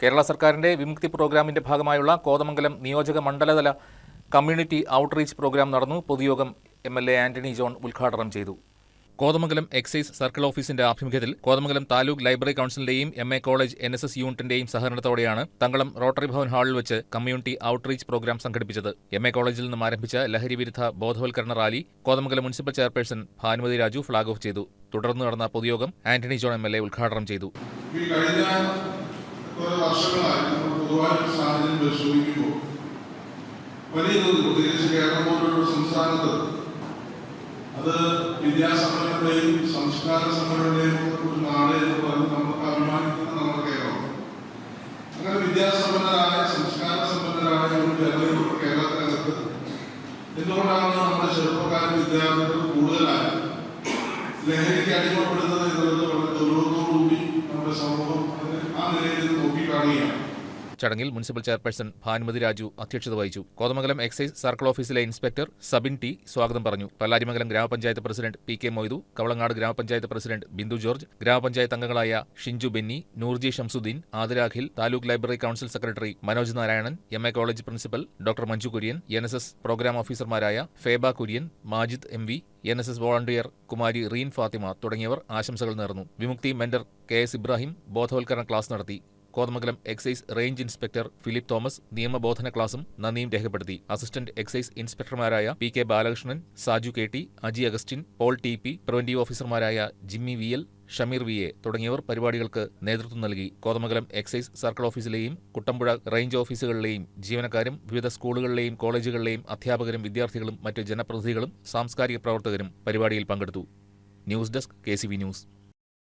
കേരള സർക്കാരിന്റെ വിമുക്തി പ്രോഗ്രാമിന്റെ ഭാഗമായുള്ള കോതമംഗലം നിയോജക മണ്ഡലതല കമ്മ്യൂണിറ്റി ഔട്ട്റീച്ച് പ്രോഗ്രാം നടന്നു. പൊതുയോഗം MLA ആന്റണി ജോൺ ഉദ്ഘാടനം ചെയ്തു. കോതമംഗലം എക്സൈസ് സർക്കിൾ ഓഫീസിന്റെ ആഭിമുഖ്യത്തിൽ കോതമംഗലം താലൂക്ക് ലൈബ്രറി കൌൺസിലിന്റെയും MA കോളേജ് NSS യൂണിറ്റിന്റെയും സഹകരണത്തോടെയാണ് തങ്കളം റോട്ടറി ഭവൻ ഹാളിൽ വെച്ച് കമ്മ്യൂണിറ്റി ഔട്ട്റീച്ച് പ്രോഗ്രാം സംഘടിപ്പിച്ചത്. MA കോളേജിൽ നിന്നും ആരംഭിച്ച ലഹരിവിരുദ്ധ ബോധവൽക്കരണ rally Kothamangalam municipal chairperson Bhanumathi Raju flag off ചെയ്തു. തുടർന്ന് നടന്ന പൊതുയോഗം ആന്റണി ജോൺ MLA ഉദ്ഘാടനം ചെയ്തു. അത് വിദ്യാസമ്പന്നതയും സംസ്കാര സമ്പന്നതയും ഒരു നാട് എന്ന് പറഞ്ഞ് നമുക്ക് അഭിമാനിക്കുന്ന നമ്മുടെ കേരളം. അങ്ങനെ വിദ്യാസമ്പന്നരായ സംസ്കാര സമ്പന്നരായ ഒരു ജനതയും കേരളത്തിനകത്ത് എന്തുകൊണ്ടാണ് നമ്മുടെ ചെറുപ്പക്കാരും വിദ്യാർത്ഥികൾ കൂടുതലായി ലഹരിക്ക് അടിമപ്പെടുന്നത് എന്നുള്ളത് വളരെ ഗൗരവത്തോടുകൂടി നമ്മുടെ സമൂഹം ആ നിലയിൽ നോക്കിക്കാണുകയാണ്. ചടങ്ങിൽ മുനിസിപ്പൽ ചെയർപേഴ്സൺ ഭാനുമതി രാജു അധ്യക്ഷത വഹിച്ചു. കോതമംഗലം എക്സൈസ് സർക്കിൾ ഓഫീസിലെ ഇൻസ്പെക്ടർ സബിൻ ടി സ്വാഗതം പറഞ്ഞു. പല്ലാരിമംഗലം ഗ്രാമപഞ്ചായത്ത് പ്രസിഡന്റ് PK മൊയ്തു, കവളങ്ങാട് ഗ്രാമപഞ്ചായത്ത് പ്രസിഡന്റ് ബിന്ദു ജോർജ്, ഗ്രാമപഞ്ചായത്ത് അംഗങ്ങളായ ഷിഞ്ചു ബെന്നി, നൂർജി ഷംസുദ്ദീൻ, ആദിരാഖിൽ, taluk library council secretary Manoj Narayanan, MA college principal doctor Manju Kurian, NSS programme ഓഫീസർമാരായ Feba Kurian, Majid MV, NSS volunteer Kumari Reen Fathima തുടങ്ങിയവർ ആശംസകൾ നേർന്നു. വിമുക്തി മെന്റർ KS ഇബ്രാഹിം ബോധവൽക്കരണ ക്ലാസ് നടത്തി. Kothamangalam excise range inspector Philip Thomas നിയമബോധന ക്ലാസും നന്ദിയും രേഖപ്പെടുത്തി. അസിസ്റ്റന്റ് എക്സൈസ് ഇൻസ്പെക്ടർമാരായ PK Balakrishnan, Saju KT, Aji Augustine, Paul TP, preventive ഓഫീസർമാരായ ജിമ്മി VL, ഷമീർ VA തുടങ്ങിയവർ പരിപാടികൾക്ക് നേതൃത്വം നൽകി. കോതമംഗലം എക്സൈസ് സർക്കിൾ ഓഫീസിലെയും കുട്ടമ്പുഴ റേഞ്ച് ഓഫീസുകളിലെയും ജീവനക്കാരും വിവിധ സ്കൂളുകളിലെയും കോളേജുകളിലെയും അധ്യാപകരും വിദ്യാർത്ഥികളും മറ്റ് ജനപ്രതിനിധികളും സാംസ്കാരിക പ്രവർത്തകരും പരിപാടിയിൽ പങ്കെടുത്തു. News desk KCV news.